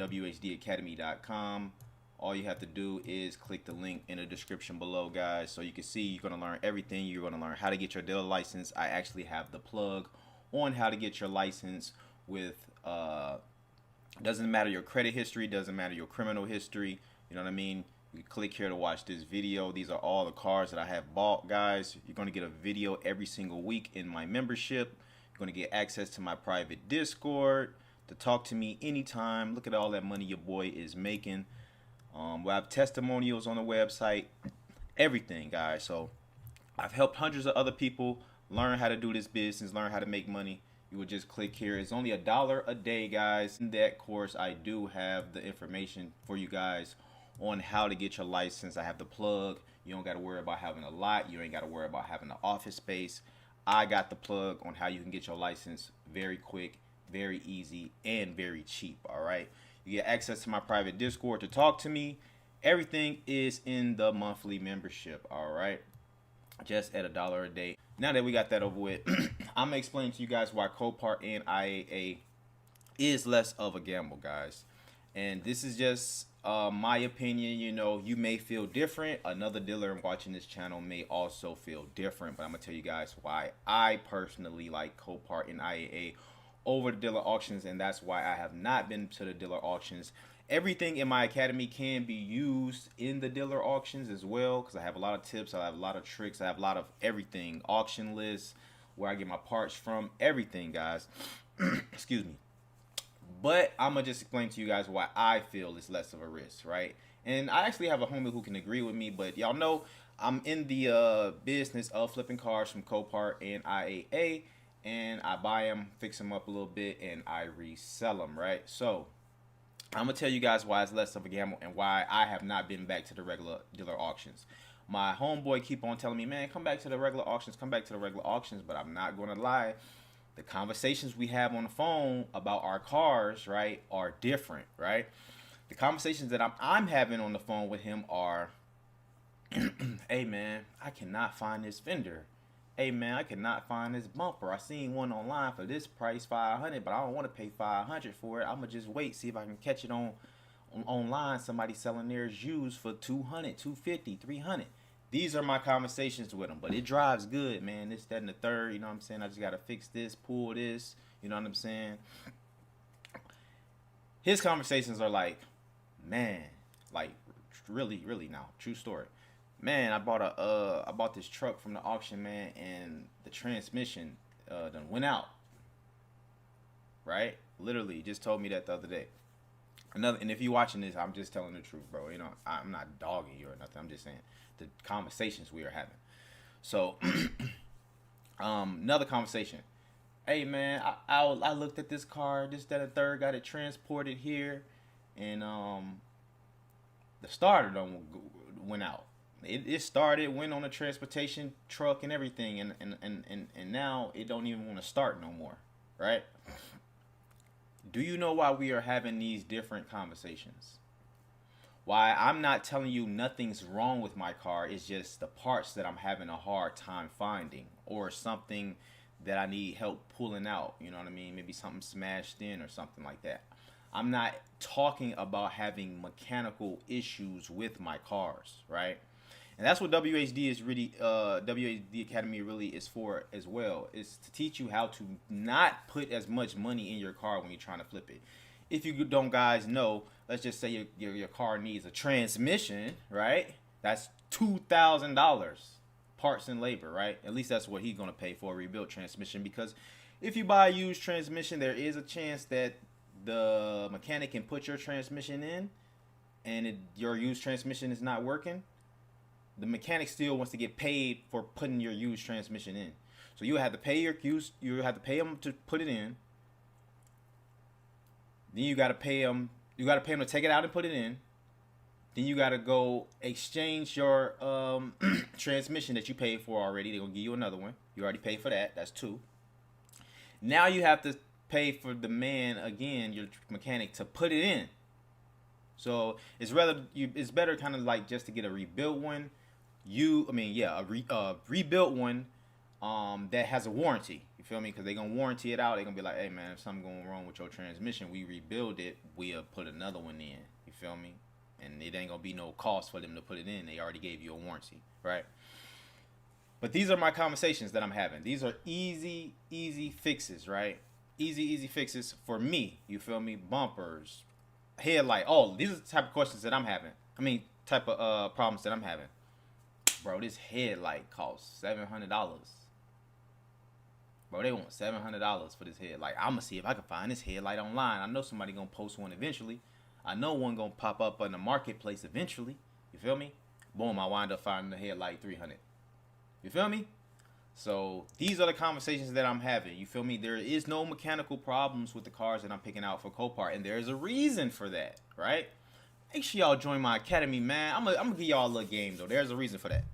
whdacademy.com. All you have to do is click the link in the description below, guys, so you can see you're going to learn everything. You're going to learn how to get your dealer license. I actually have the plug on how to get your license with doesn't matter your credit history, doesn't matter your criminal history, you know what I mean? You click here to watch this video. These are all the cars that I have bought, guys. You're going to get a video every single week in my membership. You're going to get access to my private Discord to talk to me anytime. Look at all that money your boy is making. We'll have testimonials on the website, everything, guys. So I've helped hundreds of other people learn how to do this business, learn how to make money. You would just click here. It's only $1 a day, guys. In that course, I do have the information for you guys on how to get your license. I have the plug. You don't got to worry about having a lot. You ain't got to worry about having an office space. I got the plug on how you can get your license very quick, very easy, and very cheap. All right. You get access to my private Discord to talk to me. Everything is in the monthly membership. All right. Just at $1 a day. Now that we got that over with, I'm gonna explain to you guys why COPART and IAA is less of a gamble, guys. And this is just my opinion. You know, you may feel different. Another dealer watching this channel may also feel different, but I'm gonna tell you guys why I personally like COPART and IAA over the dealer auctions, and that's why I have not been to the dealer auctions. Everything in my academy can be used in the dealer auctions as well, because I have a lot of tips, I have a lot of tricks, I have a lot of everything, auction lists, where I get my parts from, everything, guys. Excuse me. But I'm gonna just explain to you guys why I feel it's less of a risk, right? And I actually have a homie who can agree with me, but y'all know I'm in the business of flipping cars from COPART and IAA, and I buy them, fix them up a little bit, and I resell them, right? So I'm gonna tell you guys why it's less of a gamble and why I have not been back to the regular dealer auctions. My homeboy keep on telling me, man, come back to the regular auctions, come back to the regular auctions, but I'm not gonna lie. The conversations we have on the phone about our cars, right, are different, right? The conversations that I'm having on the phone with him are, hey man, I cannot find this fender. Hey man, I cannot find this bumper. I seen one online for this price, $500, but I don't want to pay $500 for it. I'm gonna just wait, see if I can catch it online. Somebody selling theirs used for $200, $250, $300. These are my conversations with them, but it drives good, man. This, that, and the third. You know what I'm saying? I just gotta fix this, pull this. You know what I'm saying? His conversations are like, man, like really, really now, true story. Man, I bought this truck from the auction, man, and the transmission done went out. Right? Literally, just told me that the other day. And if you're watching this, I'm just telling the truth, bro. You know, I'm not dogging you or nothing. I'm just saying the conversations we are having. So, another conversation. Hey, man, I looked at this car, this, that, and third, got it transported here, and the starter done went out. It started, went on a transportation truck and everything, and now it don't even want to start no more, right? Do you know why we are having these different conversations? Why I'm not telling you nothing's wrong with my car, it's just the parts that I'm having a hard time finding, or something that I need help pulling out, you know what I mean? Maybe something smashed in or something like that. I'm not talking about having mechanical issues with my cars, right? And that's what WHD is really, WHD Academy really is for as well. Is to teach you how to not put as much money in your car when you're trying to flip it. If you don't guys know, let's just say your car needs a transmission, right? That's $2,000 parts and labor, right? At least that's what he's going to pay for a rebuilt transmission, because if you buy a used transmission, there is a chance that the mechanic can put your transmission in and your used transmission is not working. The mechanic still wants to get paid for putting your used transmission in. So you have to pay you have to pay him to put it in. Then you got to pay him to take it out and put it in. Then you got to go exchange your transmission that you paid for already. They're going to give you another one. You already paid for that. That's two. Now you have to pay for the man again, your mechanic, to put it in. So it's better kind of like just to get a rebuilt one. A rebuilt one that has a warranty. You feel me? Because they're gonna warranty it out. They're gonna be like, hey man, if something going wrong with your transmission, we rebuild it. We'll put another one in. You feel me? And it ain't gonna be no cost for them to put it in. They already gave you a warranty, right? But these are my conversations that I'm having. These are easy fixes, right? Easy fixes for me. You feel me? Bumpers, headlight. Oh, these are the type of questions that I'm having. I mean, type of problems that I'm having. Bro, this headlight costs $700. Bro, they want $700 for this headlight. I'm gonna see if I can find this headlight online. I know somebody gonna post one eventually. I know one gonna pop up on the marketplace eventually. You feel me? Boom, I wind up finding the headlight 300. You feel me? So these are the conversations that I'm having. You feel me? There is no mechanical problems with the cars that I'm picking out for Copart, and there's a reason for that, right? Make sure y'all join my academy, man. I'm gonna give y'all a little game though. There's a reason for that.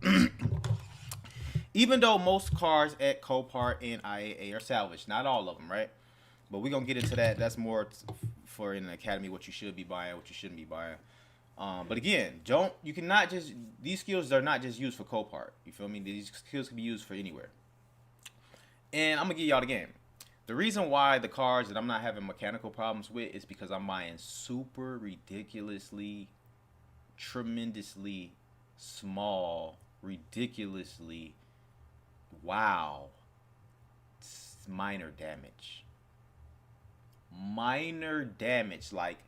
Even though most cars at Copart and IAA are salvaged, not all of them, right? But we're gonna get into that. That's more for in the academy, what you should be buying, what you shouldn't be buying. But again, you cannot just, these skills are not just used for Copart. You feel me? These skills can be used for anywhere. And I'm gonna give y'all the game. The reason why the cars that I'm not having mechanical problems with is because I'm buying super ridiculously, tremendously small, ridiculously, wow, minor damage. Minor damage, like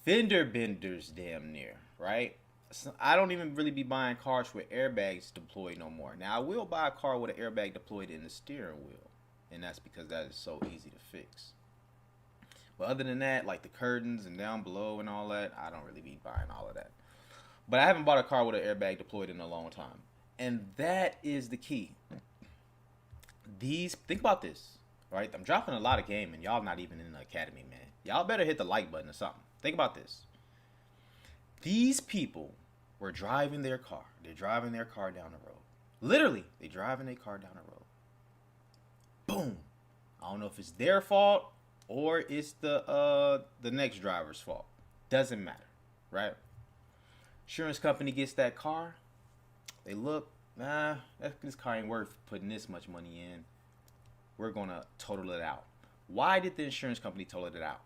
fender benders damn near, right? So I don't even really be buying cars with airbags deployed no more. Now I will buy a car with an airbag deployed in the steering wheel, and that's because that is so easy to fix. But other than that, like the curtains and down below and all that, I don't really be buying all of that. But I haven't bought a car with an airbag deployed in a long time, and that is the key. Think about this, right? I'm dropping a lot of game, and y'all not even in the academy, man. Y'all better hit the like button or something. Think about this. These people were driving their car. They're driving their car down the road. Literally, they're driving their car down the road. Boom. I don't know if it's their fault or it's the next driver's fault. Doesn't matter, right? Insurance company gets that car. They look, this car ain't worth putting this much money in. We're gonna total it out. Why did the insurance company total it out?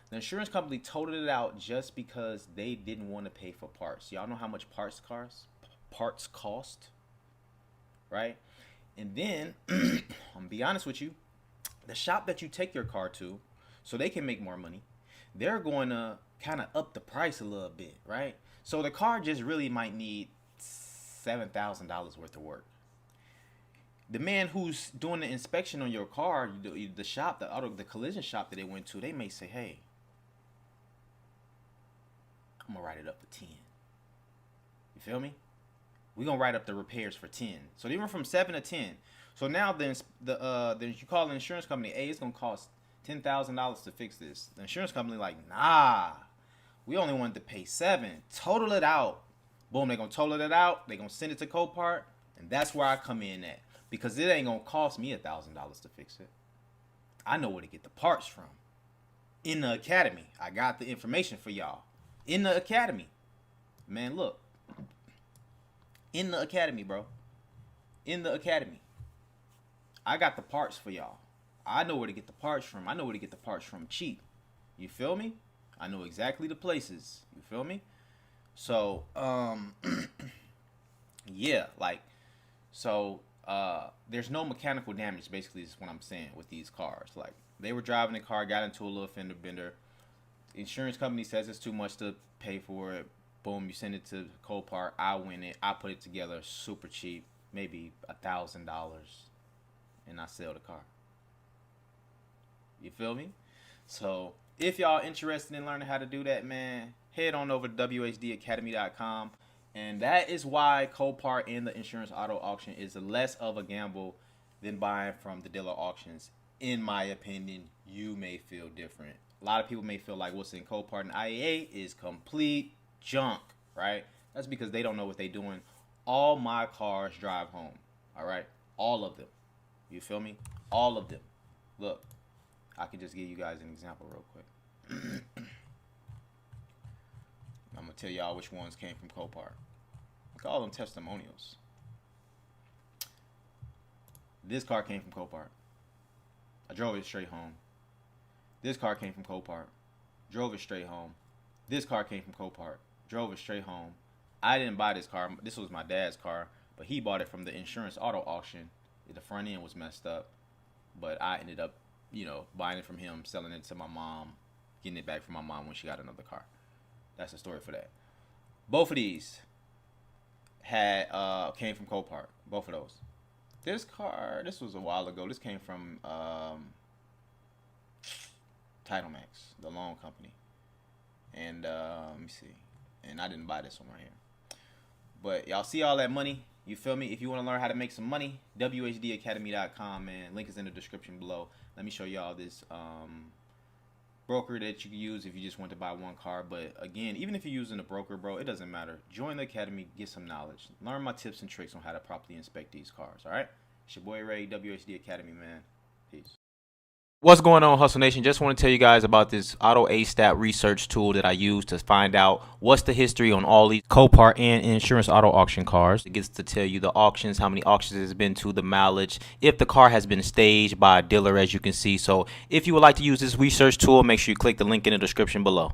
The insurance company totaled it out just because they didn't want to pay for parts. Y'all know how much parts cost, right? And then, I'm gonna be honest with you, the shop that you take your car to, so they can make more money, they're going to kind of up the price a little bit, right? So the car just really might need $7,000 worth of work. The man who's doing the inspection on your car, the shop, the collision shop that they went to, they may say, hey, I'm gonna write it up for 10. You feel me? We're gonna write up the repairs for 10. So they went from 7 to 10. So now then you call the insurance company, hey, it's gonna cost $10,000 to fix this. The insurance company like, nah, we only wanted to pay 7. Total it out. Boom, they're gonna total it out. They're gonna send it to Copart, and that's where I come in at. Because it ain't gonna cost me $1,000 to fix it. I know where to get the parts from. In the academy, I got the information for y'all. In the academy, man, look. In the academy, bro. In the academy, I got the parts for y'all. I know where to get the parts from. I know where to get the parts from cheap. You feel me? I know exactly the places. You feel me? So, yeah, like, so. There's no mechanical damage, basically, is what I'm saying with these cars. Like, they were driving the car, got into a little fender bender. The insurance company says it's too much to pay for it. Boom, you send it to Copart. I win it. I put it together super cheap, maybe $1,000, and I sell the car. You feel me? So, if y'all interested in learning how to do that, man, head on over to whdacademy.com. And that is why Copart and the insurance auto auction is less of a gamble than buying from the dealer auctions. In my opinion, you may feel different. A lot of people may feel like what's in Copart and IAA is complete junk, right? That's because they don't know what they're doing. All my cars drive home, all right? All of them. You feel me? All of them. Look, I can just give you guys an example real quick. I'm going to tell y'all which ones came from Copart. We call them testimonials. This car came from Copart. I drove it straight home. This car came from Copart. Drove it straight home. This car came from Copart. Drove it straight home. I didn't buy this car. This was my dad's car, but he bought it from the insurance auto auction. The front end was messed up, but I ended up, buying it from him, selling it to my mom, getting it back from my mom when she got another car. That's the story for that. Both of these came from Copart. Both of those. This car, this was a while ago. This came from Title Max, the loan company. And let me see. And I didn't buy this one right here. But y'all see all that money? You feel me? If you want to learn how to make some money, whdacademy.com, man. Link is in the description below. Let me show y'all this broker that you can use if you just want to buy one car. But again, even if you're using a broker, bro, it doesn't matter. Join the academy, get some knowledge. Learn my tips and tricks on how to properly inspect these cars, all right? It's your boy Ray, WHD Academy, man. Peace. What's going on, Hustle Nation? Just want to tell you guys about this Auto A-Stat research tool that I use to find out what's the history on all these Copart and insurance auto auction cars. It gets to tell you the auctions, how many auctions it's been to, the mileage, if the car has been staged by a dealer, as you can see. So if you would like to use this research tool, make sure you click the link in the description below.